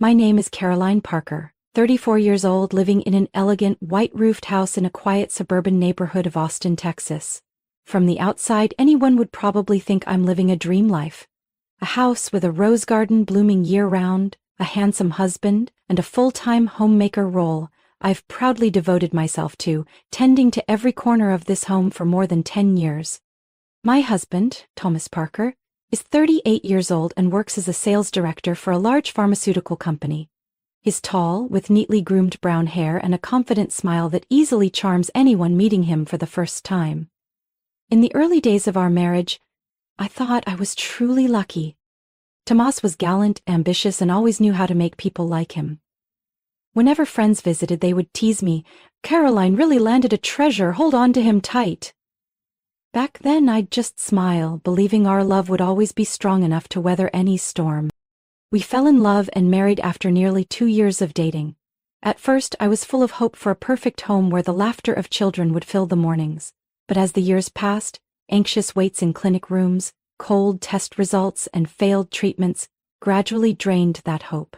My name is Caroline Parker, 34 years old, living in an elegant, white-roofed house in a quiet suburban neighborhood of Austin, Texas. From the outside, anyone would probably think I'm living a dream life. A house with a rose garden blooming year-round, a handsome husband, and a full-time homemaker role I've proudly devoted myself to, tending to every corner of this home for more than 10 years. My husband, Thomas Parker, is 38 years old and works as a sales director for a large pharmaceutical company. He's tall, with neatly groomed brown hair and a confident smile that easily charms anyone meeting him for the first time. In the early days of our marriage, I thought I was truly lucky. Tomas was gallant, ambitious, and always knew how to make people like him. Whenever friends visited, they would tease me, "Caroline really landed a treasure, hold on to him tight." Back then, I'd just smile, believing our love would always be strong enough to weather any storm. We fell in love and married after nearly 2 years of dating. At first, I was full of hope for a perfect home where the laughter of children would fill the mornings. But as the years passed, anxious waits in clinic rooms, cold test results, and failed treatments gradually drained that hope.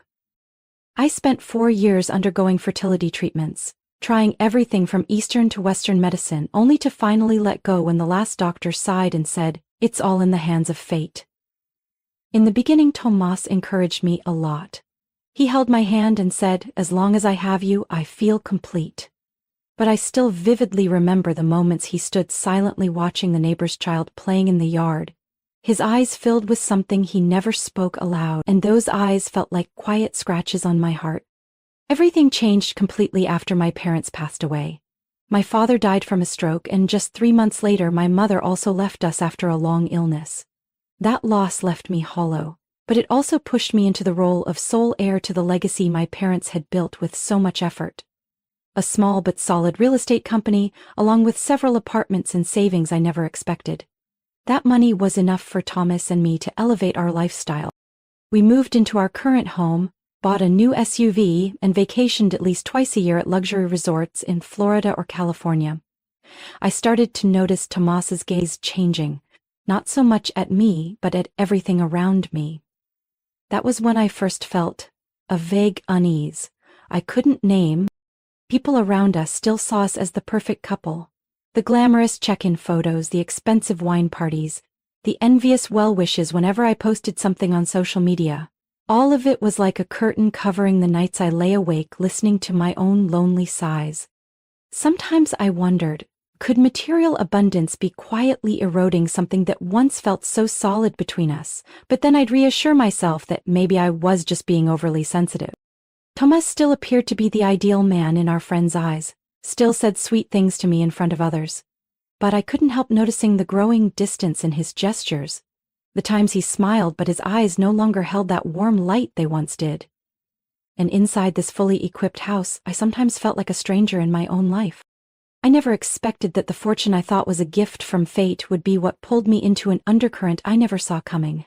I spent 4 years undergoing fertility treatments, trying everything from Eastern to Western medicine, only to finally let go when the last doctor sighed and said, "It's all in the hands of fate." In the beginning, Tomas encouraged me a lot. He held my hand and said, "As long as I have you, I feel complete." But I still vividly remember the moments he stood silently watching the neighbor's child playing in the yard. His eyes filled with something he never spoke aloud, and those eyes felt like quiet scratches on my heart. Everything changed completely after my parents passed away. My father died from a stroke, and just 3 months later my mother also left us after a long illness. That loss left me hollow, but it also pushed me into the role of sole heir to the legacy my parents had built with so much effort. A small but solid real estate company, along with several apartments and savings I never expected. That money was enough for Thomas and me to elevate our lifestyle. We moved into our current home, bought a new SUV, and vacationed at least twice a year at luxury resorts in Florida or California. I started to notice Tomas's gaze changing, not so much at me, but at everything around me. That was when I first felt a vague unease I couldn't name. People around us still saw us as the perfect couple. The glamorous check-in photos, the expensive wine parties, the envious well-wishes whenever I posted something on social media. All of it was like a curtain covering the nights I lay awake listening to my own lonely sighs. Sometimes I wondered, could material abundance be quietly eroding something that once felt so solid between us? But then I'd reassure myself that maybe I was just being overly sensitive. Thomas still appeared to be the ideal man in our friends' eyes, still said sweet things to me in front of others. But I couldn't help noticing the growing distance in his gestures. The times he smiled, but his eyes no longer held that warm light they once did. And inside this fully equipped house, I sometimes felt like a stranger in my own life. I never expected that the fortune I thought was a gift from fate would be what pulled me into an undercurrent I never saw coming.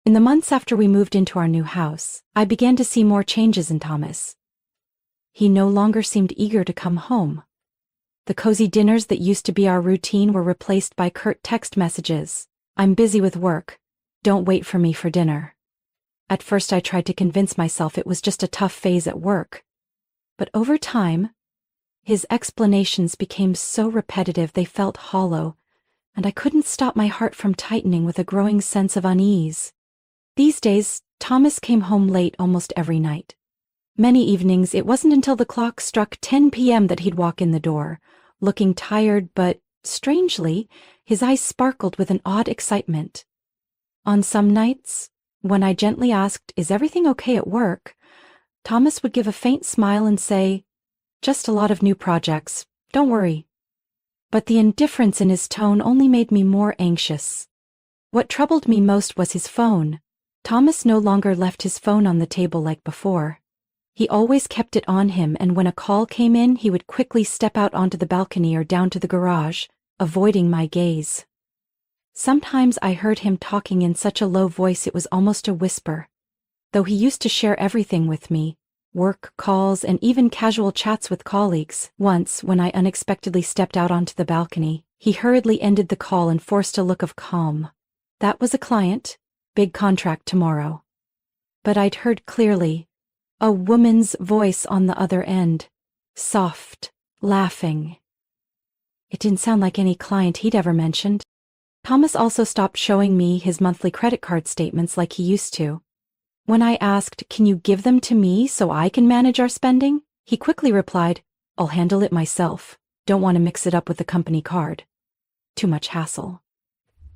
In the months after we moved into our new house, I began to see more changes in Thomas. He no longer seemed eager to come home. The cozy dinners that used to be our routine were replaced by curt text messages. "I'm busy with work. Don't wait for me for dinner." At first I tried to convince myself it was just a tough phase at work. But over time, his explanations became so repetitive they felt hollow, and I couldn't stop my heart from tightening with a growing sense of unease. These days, Thomas came home late almost every night. Many evenings, it wasn't until the clock struck 10 p.m. that he'd walk in the door, looking tired, but, strangely, his eyes sparkled with an odd excitement. On some nights, when I gently asked, "Is everything okay at work?" Thomas would give a faint smile and say, "Just a lot of new projects, don't worry." But the indifference in his tone only made me more anxious. What troubled me most was his phone. Thomas no longer left his phone on the table like before. He always kept it on him, and when a call came in, he would quickly step out onto the balcony or down to the garage, avoiding my gaze. Sometimes I heard him talking in such a low voice it was almost a whisper. Though he used to share everything with me, work, calls, and even casual chats with colleagues, once, when I unexpectedly stepped out onto the balcony, he hurriedly ended the call and forced a look of calm. That was a client, big contract tomorrow. But I'd heard clearly, A woman's voice on the other end. Soft, laughing. It didn't sound like any client he'd ever mentioned. Thomas also stopped showing me his monthly credit card statements like he used to. When I asked, "Can you give them to me so I can manage our spending?" he quickly replied, "I'll handle it myself. Don't want to mix it up with the company card. Too much hassle."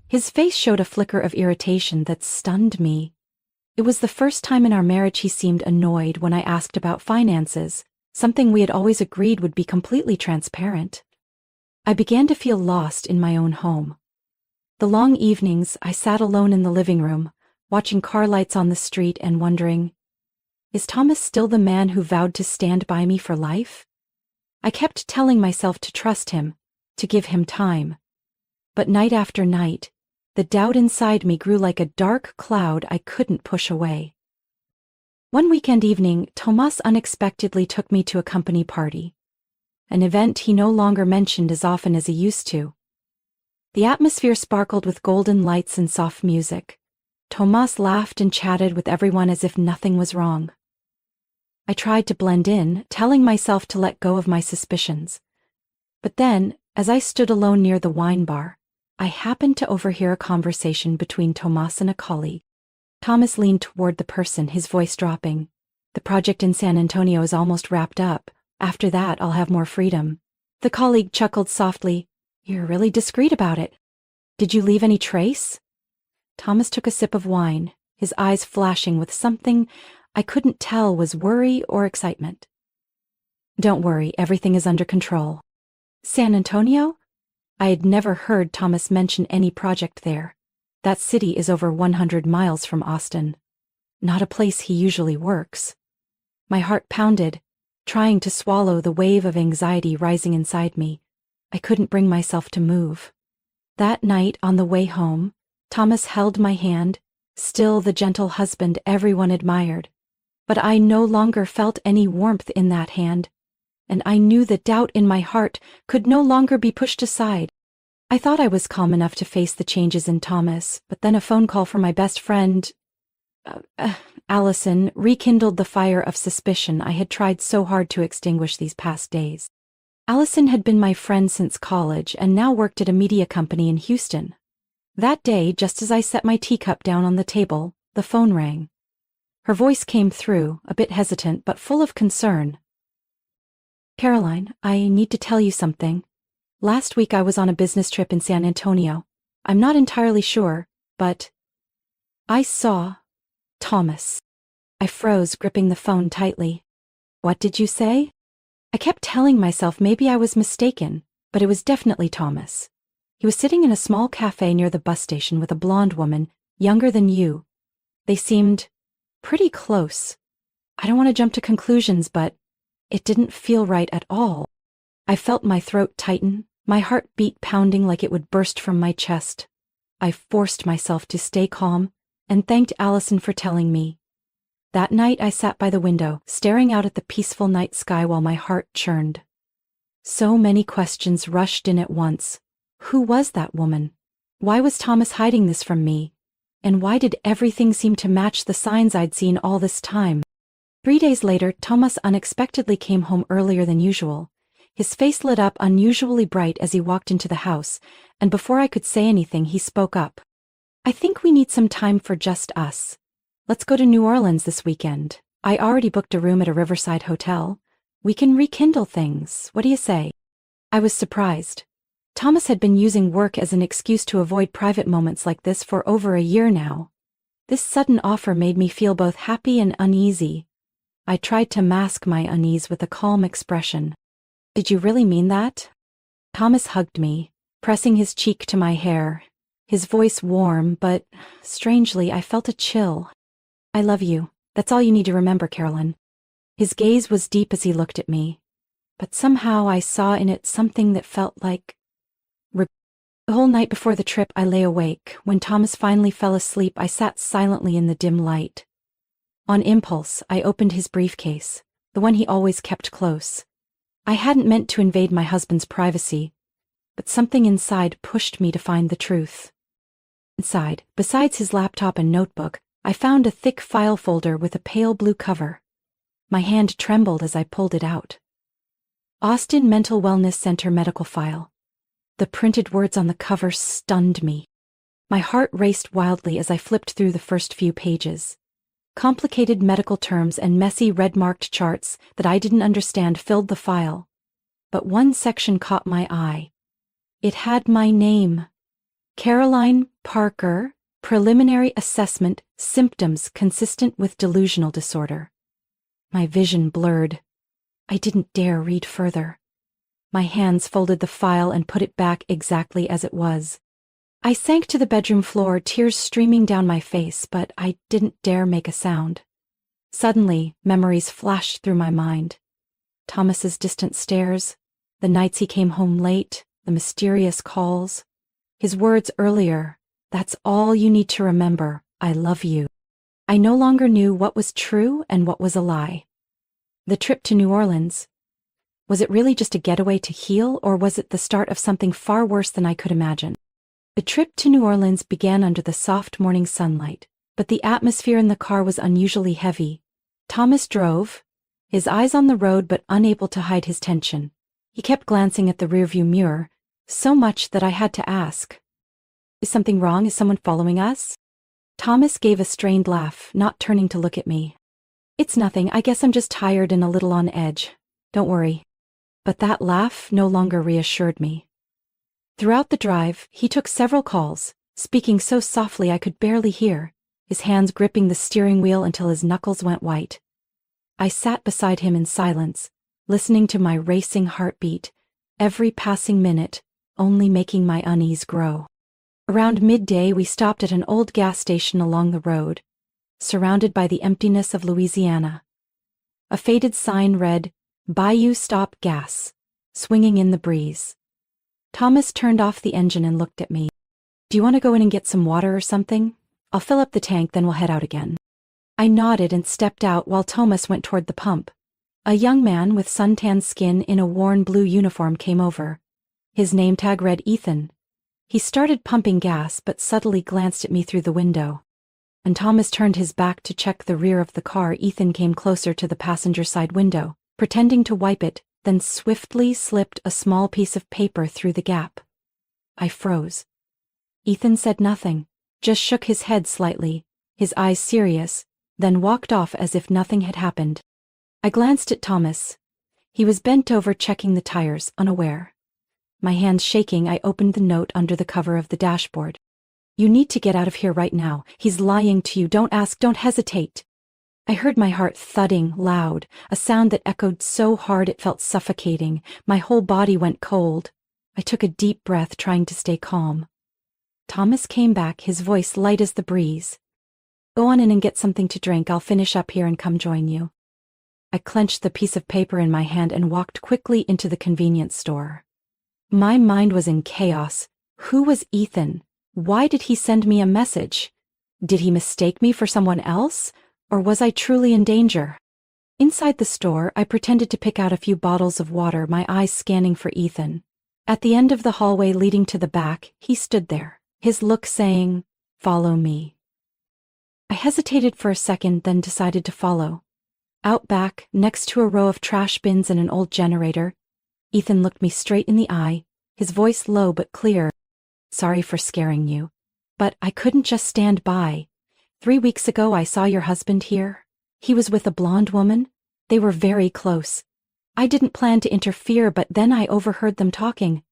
His face showed a flicker of irritation that stunned me. It was the first time in our marriage he seemed annoyed when I asked about finances, something we had always agreed would be completely transparent. I began to feel lost in my own home. The long evenings, I sat alone in the living room, watching car lights on the street and wondering, is Thomas still the man who vowed to stand by me for life? I kept telling myself to trust him, to give him time. But night after night, the doubt inside me grew like a dark cloud I couldn't push away. One weekend evening, Thomas unexpectedly took me to a company party, an event he no longer mentioned as often as he used to. The atmosphere sparkled with golden lights and soft music. Thomas laughed and chatted with everyone as if nothing was wrong. I tried to blend in, telling myself to let go of my suspicions. But then, as I stood alone near the wine bar, I happened to overhear a conversation between Thomas and a colleague. Thomas leaned toward the person, his voice dropping. "The project in San Antonio is almost wrapped up. After that, I'll have more freedom." The colleague chuckled softly. "You're really discreet about it. Did you leave any trace?" Thomas took a sip of wine, his eyes flashing with something I couldn't tell was worry or excitement. "Don't worry, everything is under control." San Antonio? I had never heard Thomas mention any project there. That city is over 100 miles from Austin. Not a place he usually works. My heart pounded, trying to swallow the wave of anxiety rising inside me. I couldn't bring myself to move. That night, on the way home, Thomas held my hand, still the gentle husband everyone admired. But I no longer felt any warmth in that hand, and I knew the doubt in my heart could no longer be pushed aside. I thought I was calm enough to face the changes in Thomas, but then a phone call from my best friend, Allison, rekindled the fire of suspicion I had tried so hard to extinguish these past days. Allison had been my friend since college and now worked at a media company in Houston. That day, just as I set my teacup down on the table, the phone rang. Her voice came through, a bit hesitant but full of concern. "Caroline, I need to tell you something. Last week I was on a business trip in San Antonio. I'm not entirely sure, but I saw Thomas." I froze, gripping the phone tightly. "What did you say?" I kept telling myself maybe I was mistaken, but it was definitely Thomas. He was sitting in a small cafe near the bus station with a blonde woman, younger than you. They seemed pretty close. I don't want to jump to conclusions, but it didn't feel right at all. I felt my throat tighten, my heart beat pounding like it would burst from my chest. I forced myself to stay calm and thanked Allison for telling me. That night I sat by the window, staring out at the peaceful night sky while my heart churned. So many questions rushed in at once. Who was that woman? Why was Thomas hiding this from me? And why did everything seem to match the signs I'd seen all this time? 3 days later, Thomas unexpectedly came home earlier than usual. His face lit up unusually bright as he walked into the house, and before I could say anything, he spoke up. "I think we need some time for just us. Let's go to New Orleans this weekend. I already booked a room at a riverside hotel. We can rekindle things. What do you say?" I was surprised. Thomas had been using work as an excuse to avoid private moments like this for over a year now. This sudden offer made me feel both happy and uneasy. I tried to mask my unease with a calm expression. "Did you really mean that?" Thomas hugged me, pressing his cheek to my hair, his voice warm, but strangely I felt a chill. "I love you. That's all you need to remember, Carolyn." His gaze was deep as he looked at me, but somehow I saw in it something that felt like The whole night before the trip I lay awake. When Thomas finally fell asleep, I sat silently in the dim light. On impulse, I opened his briefcase, the one he always kept close. I hadn't meant to invade my husband's privacy, but something inside pushed me to find the truth. Inside, besides his laptop and notebook, I found a thick file folder with a pale blue cover. My hand trembled as I pulled it out. Austin Mental Wellness Center medical file. The printed words on the cover stunned me. My heart raced wildly as I flipped through the first few pages. Complicated medical terms and messy red-marked charts that I didn't understand filled the file. But one section caught my eye. It had my name. Caroline Parker, Preliminary Assessment, Symptoms Consistent with Delusional Disorder. My vision blurred. I didn't dare read further. My hands folded the file and put it back exactly as it was. I sank to the bedroom floor, tears streaming down my face, but I didn't dare make a sound. Suddenly, memories flashed through my mind. Thomas's distant stares, the nights he came home late, the mysterious calls. His words earlier, "That's all you need to remember, I love you." I no longer knew what was true and what was a lie. The trip to New Orleans. Was it really just a getaway to heal, or was it the start of something far worse than I could imagine? The trip to New Orleans began under the soft morning sunlight, but the atmosphere in the car was unusually heavy. Thomas drove, his eyes on the road but unable to hide his tension. He kept glancing at the rearview mirror, so much that I had to ask, "Is something wrong? Is someone following us?" Thomas gave a strained laugh, not turning to look at me. "It's nothing, I guess I'm just tired and a little on edge. Don't worry." But that laugh no longer reassured me. Throughout the drive, he took several calls, speaking so softly I could barely hear, his hands gripping the steering wheel until his knuckles went white. I sat beside him in silence, listening to my racing heartbeat, every passing minute only making my unease grow. Around midday, we stopped at an old gas station along the road, surrounded by the emptiness of Louisiana. A faded sign read, "Bayou Stop Gas," swinging in the breeze. Thomas turned off the engine and looked at me. "Do you want to go in and get some water or something? I'll fill up the tank, then we'll head out again." I nodded and stepped out while Thomas went toward the pump. A young man with suntanned skin in a worn blue uniform came over. His name tag read Ethan. He started pumping gas but subtly glanced at me through the window. And Thomas turned his back to check the rear of the car. Ethan came closer to the passenger side window, pretending to wipe it, then swiftly slipped a small piece of paper through the gap. I froze. Ethan said nothing, just shook his head slightly, his eyes serious, then walked off as if nothing had happened. I glanced at Thomas. He was bent over checking the tires, unaware. My hands shaking, I opened the note under the cover of the dashboard. "You need to get out of here right now. He's lying to you. Don't ask, don't hesitate." I heard my heart thudding loud, a sound that echoed so hard it felt suffocating. My whole body went cold. I took a deep breath, trying to stay calm. Thomas came back, his voice light as the breeze. "Go on in and get something to drink. I'll finish up here and come join you." I clenched the piece of paper in my hand and walked quickly into the convenience store. My mind was in chaos. Who was Ethan? Why did he send me a message? Did he mistake me for someone else? Or was I truly in danger? Inside the store, I pretended to pick out a few bottles of water, my eyes scanning for Ethan. At the end of the hallway leading to the back, he stood there, his look saying, "Follow me." I hesitated for a second, then decided to follow. Out back, next to a row of trash bins and an old generator, Ethan looked me straight in the eye, his voice low but clear. "Sorry for scaring you, but I couldn't just stand by. 3 weeks ago I saw your husband here. He was with a blonde woman. They were very close. I didn't plan to interfere, but then I overheard them talking."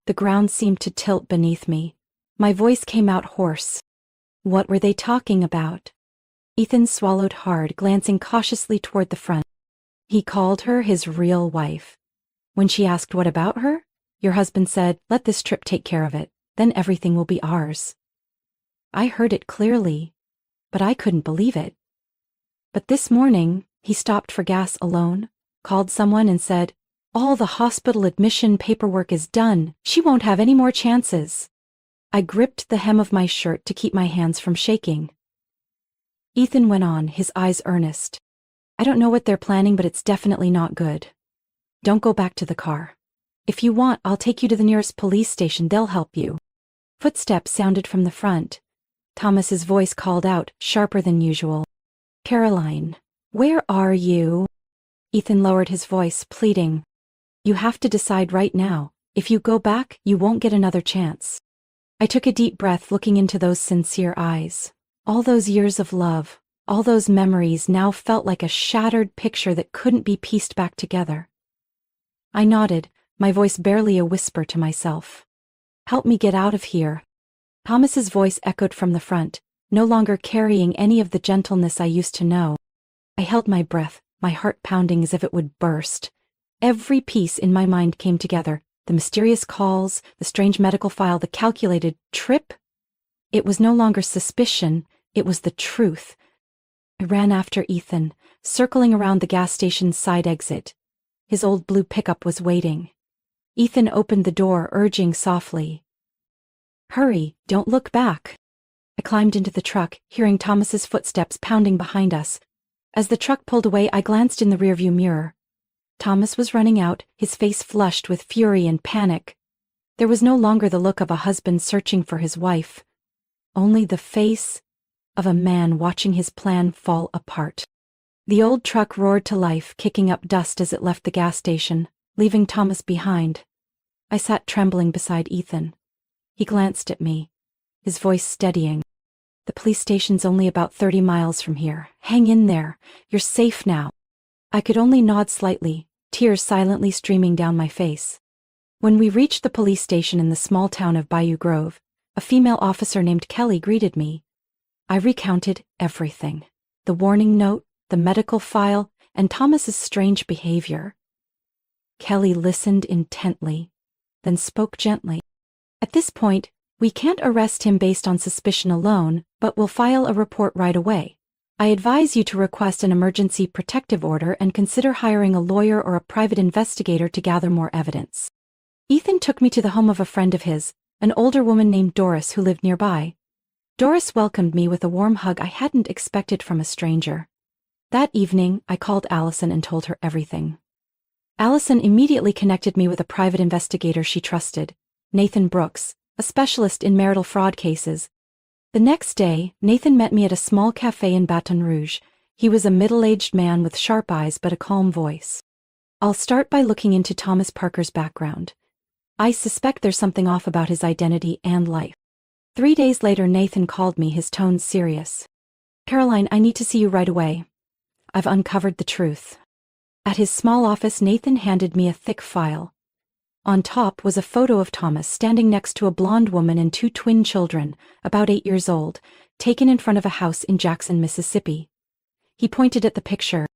The ground seemed to tilt beneath me. My voice came out hoarse. "What were they talking about?" Ethan swallowed hard, glancing cautiously toward the front. "He called her his real wife. When she asked what about her, your husband said, 'Let this trip take care of it, then everything will be ours.' I heard it clearly, but I couldn't believe it. But this morning, he stopped for gas alone, called someone and said, 'All the hospital admission paperwork is done. She won't have any more chances.'" I gripped the hem of my shirt to keep my hands from shaking. Ethan went on, his eyes earnest. "I don't know what they're planning, but it's definitely not good. Don't go back to the car. If you want, I'll take you to the nearest police station. They'll help you." Footsteps sounded from the front. Thomas's voice called out, sharper than usual. "Caroline, where are you?" Ethan lowered his voice, pleading. You have to decide right now. If you go back, you won't get another chance. I took a deep breath, looking into those sincere eyes. All those years of love, all those memories now felt like a shattered picture that couldn't be pieced back together. I nodded, my voice barely a whisper to myself. Help me get out of here. Thomas's voice echoed from the front, no longer carrying any of the gentleness I used to know. I held my breath, my heart pounding as if it would burst. Every piece in my mind came together, the mysterious calls, the strange medical file, the calculated trip. It was no longer suspicion, it was the truth. I ran after Ethan, circling around the gas station's side exit. His old blue pickup was waiting. Ethan opened the door, urging softly. Hurry, don't look back. I climbed into the truck, hearing Thomas's footsteps pounding behind us. As the truck pulled away, I glanced in the rearview mirror. Thomas was running out, his face flushed with fury and panic. There was no longer the look of a husband searching for his wife, only the face of a man watching his plan fall apart. The old truck roared to life, kicking up dust as it left the gas station, leaving Thomas behind. I sat trembling beside Ethan. He glanced at me, his voice steadying. The police station's only about 30 miles from here. Hang in there. You're safe now. I could only nod slightly, tears silently streaming down my face. When we reached the police station in the small town of Bayou Grove, a female officer named Kelly greeted me. I recounted everything. The warning note, the medical file, and Thomas's strange behavior. Kelly listened intently, then spoke gently. At this point, we can't arrest him based on suspicion alone, but we'll file a report right away. I advise you to request an emergency protective order and consider hiring a lawyer or a private investigator to gather more evidence. Ethan took me to the home of a friend of his, an older woman named Doris who lived nearby. Doris welcomed me with a warm hug I hadn't expected from a stranger. That evening, I called Allison and told her everything. Allison immediately connected me with a private investigator she trusted, Nathan Brooks, a specialist in marital fraud cases. The next day, Nathan met me at a small cafe in Baton Rouge. He was a middle-aged man with sharp eyes but a calm voice. I'll start by looking into Thomas Parker's background. I suspect there's something off about his identity and life. 3 days later, Nathan called me, his tone serious. Caroline, I need to see you right away. I've uncovered the truth. At his small office, Nathan handed me a thick file. On top was a photo of Thomas standing next to a blonde woman and 2 twin children, about 8 years old, taken in front of a house in Jackson, Mississippi. He pointed at the picture.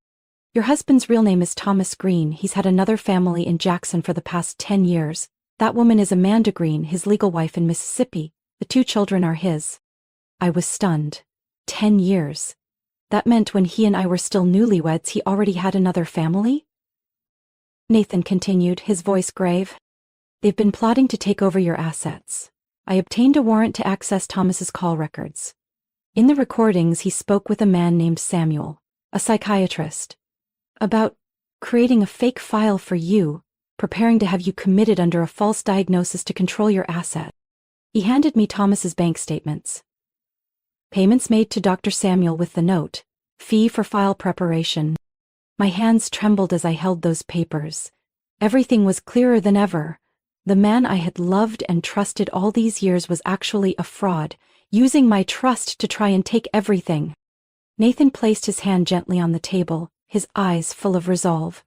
Your husband's real name is Thomas Green. He's had another family in Jackson for the past 10 years. That woman is Amanda Green, his legal wife in Mississippi. The 2 children are his. I was stunned. 10 years. That meant when he and I were still newlyweds, he already had another family? Nathan continued, his voice grave. They've been plotting to take over your assets. I obtained a warrant to access Thomas's call records. In the recordings, he spoke with a man named Samuel, a psychiatrist, about creating a fake file for you, preparing to have you committed under a false diagnosis to control your asset. He handed me Thomas's bank statements. Payments made to Dr. Samuel with the note, fee for file preparation. My hands trembled as I held those papers. Everything was clearer than ever. The man I had loved and trusted all these years was actually a fraud, using my trust to try and take everything. Nathan placed his hand gently on the table, his eyes full of resolve.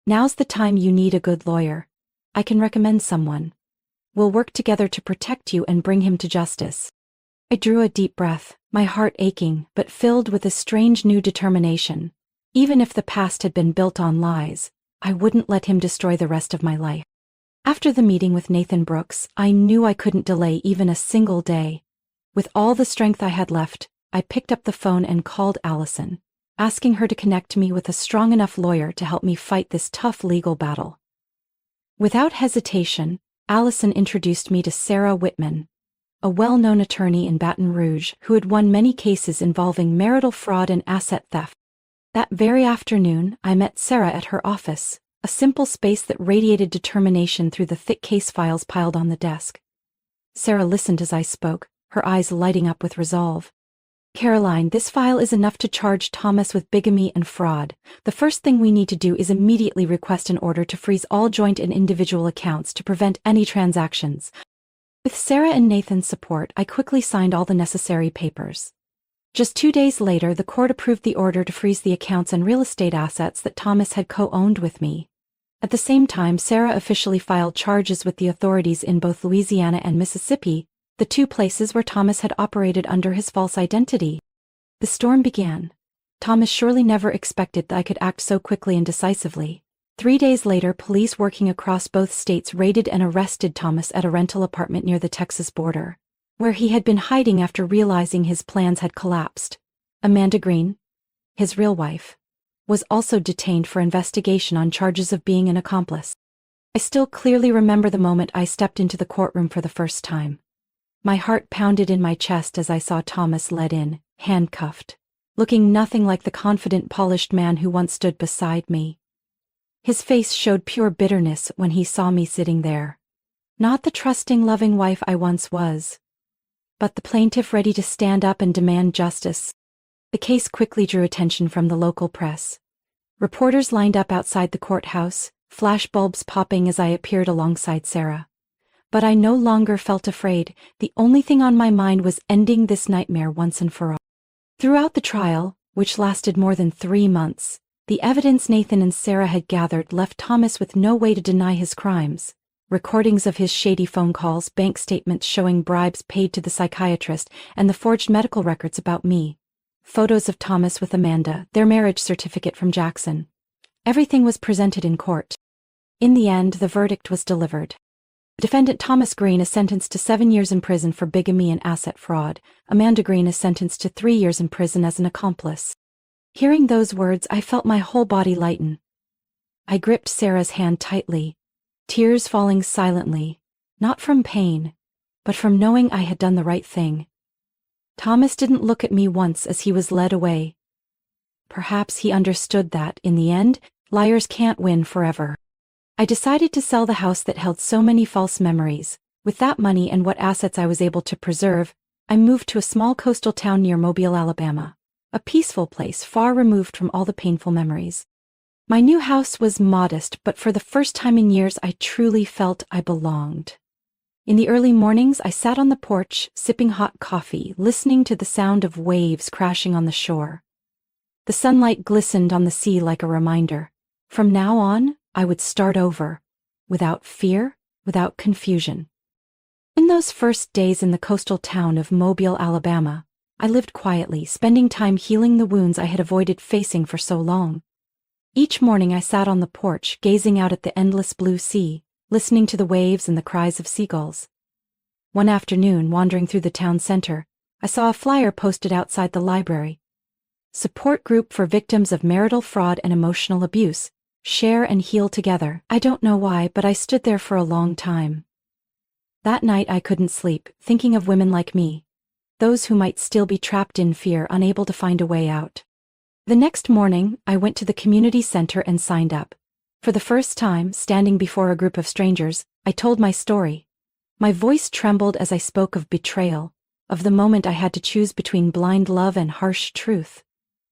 Now's the time you need a good lawyer. I can recommend someone. We'll work together to protect you and bring him to justice. I drew a deep breath, my heart aching, but filled with a strange new determination. Even if the past had been built on lies, I wouldn't let him destroy the rest of my life. After the meeting with Nathan Brooks, I knew I couldn't delay even a single day. With all the strength I had left, I picked up the phone and called Allison, asking her to connect me with a strong enough lawyer to help me fight this tough legal battle. Without hesitation, Allison introduced me to Sarah Whitman, a well-known attorney in Baton Rouge who had won many cases involving marital fraud and asset theft. That very afternoon, I met Sarah at her office, a simple space that radiated determination through the thick case files piled on the desk. Sarah listened as I spoke, her eyes lighting up with resolve. Caroline, this file is enough to charge Thomas with bigamy and fraud. The first thing we need to do is immediately request an order to freeze all joint and individual accounts to prevent any transactions. With Sarah and Nathan's support, I quickly signed all the necessary papers. Just 2 days later, the court approved the order to freeze the accounts and real estate assets that Thomas had co-owned with me. At the same time, Sarah officially filed charges with the authorities in both Louisiana and Mississippi, the two places where Thomas had operated under his false identity. The storm began. Thomas surely never expected that I could act so quickly and decisively. 3 days later, police working across both states raided and arrested Thomas at a rental apartment near the Texas border, where he had been hiding after realizing his plans had collapsed. Amanda Green, his real wife, was also detained for investigation on charges of being an accomplice. I still clearly remember the moment I stepped into the courtroom for the first time. My heart pounded in my chest as I saw Thomas led in, handcuffed, looking nothing like the confident, polished man who once stood beside me. His face showed pure bitterness when he saw me sitting there. Not the trusting, loving wife I once was, but the plaintiff ready to stand up and demand justice. The case quickly drew attention from the local press. Reporters lined up outside the courthouse, flashbulbs popping as I appeared alongside Sarah. But I no longer felt afraid. The only thing on my mind was ending this nightmare once and for all. Throughout the trial, which lasted more than 3 months, the evidence Nathan and Sarah had gathered left Thomas with no way to deny his crimes. Recordings of his shady phone calls, bank statements showing bribes paid to the psychiatrist, and the forged medical records about me. Photos of Thomas with Amanda, their marriage certificate from Jackson. Everything was presented in court. In the end, the verdict was delivered. Defendant Thomas Green is sentenced to 7 years in prison for bigamy and asset fraud. Amanda Green is sentenced to 3 years in prison as an accomplice. Hearing those words, I felt my whole body lighten. I gripped Sarah's hand tightly, tears falling silently, not from pain, but from knowing I had done the right thing. Thomas didn't look at me once as he was led away. Perhaps he understood that, in the end, liars can't win forever. I decided to sell the house that held so many false memories. With that money and what assets I was able to preserve, I moved to a small coastal town near Mobile, Alabama. A peaceful place far removed from all the painful memories. My new house was modest, but for the first time in years I truly felt I belonged. In the early mornings, I sat on the porch, sipping hot coffee, listening to the sound of waves crashing on the shore. The sunlight glistened on the sea like a reminder. From now on, I would start over, without fear, without confusion. In those first days in the coastal town of Mobile, Alabama, I lived quietly, spending time healing the wounds I had avoided facing for so long. Each morning I sat on the porch, gazing out at the endless blue sea, listening to the waves and the cries of seagulls. One afternoon, wandering through the town center, I saw a flyer posted outside the library. Support group for victims of marital fraud and emotional abuse. Share and heal together. I don't know why, but I stood there for a long time. That night I couldn't sleep, thinking of women like me. Those who might still be trapped in fear, unable to find a way out. The next morning, I went to the community center and signed up. For the first time, standing before a group of strangers, I told my story. My voice trembled as I spoke of betrayal, of the moment I had to choose between blind love and harsh truth.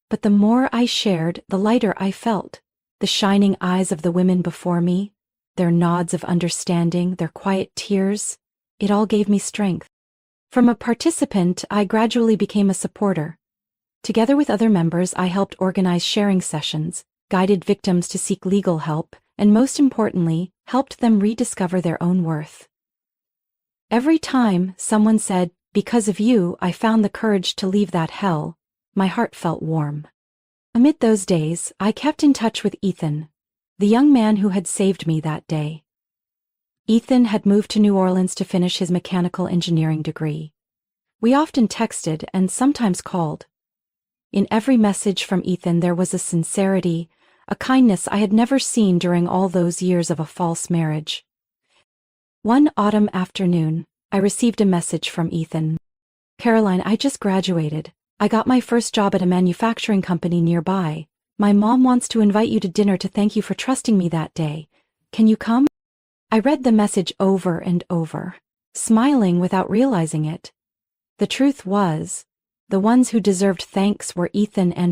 But the more I shared, the lighter I felt. The shining eyes of the women before me, their nods of understanding, their quiet tears, it all gave me strength. From a participant, I gradually became a supporter. Together with other members, I helped organize sharing sessions, guided victims to seek legal help, and most importantly, helped them rediscover their own worth. Every time someone said, "Because of you, I found the courage to leave that hell," my heart felt warm. Amid those days, I kept in touch with Ethan, the young man who had saved me that day. Ethan had moved to New Orleans to finish his mechanical engineering degree. We often texted and sometimes called. In every message from Ethan there was a sincerity, a kindness I had never seen during all those years of a false marriage. One autumn afternoon, I received a message from Ethan. "Caroline, I just graduated. I got my first job at a manufacturing company nearby. My mom wants to invite you to dinner to thank you for trusting me that day. Can you come?" I read the message over and over, smiling without realizing it. The truth was, The ones who deserved thanks were Ethan and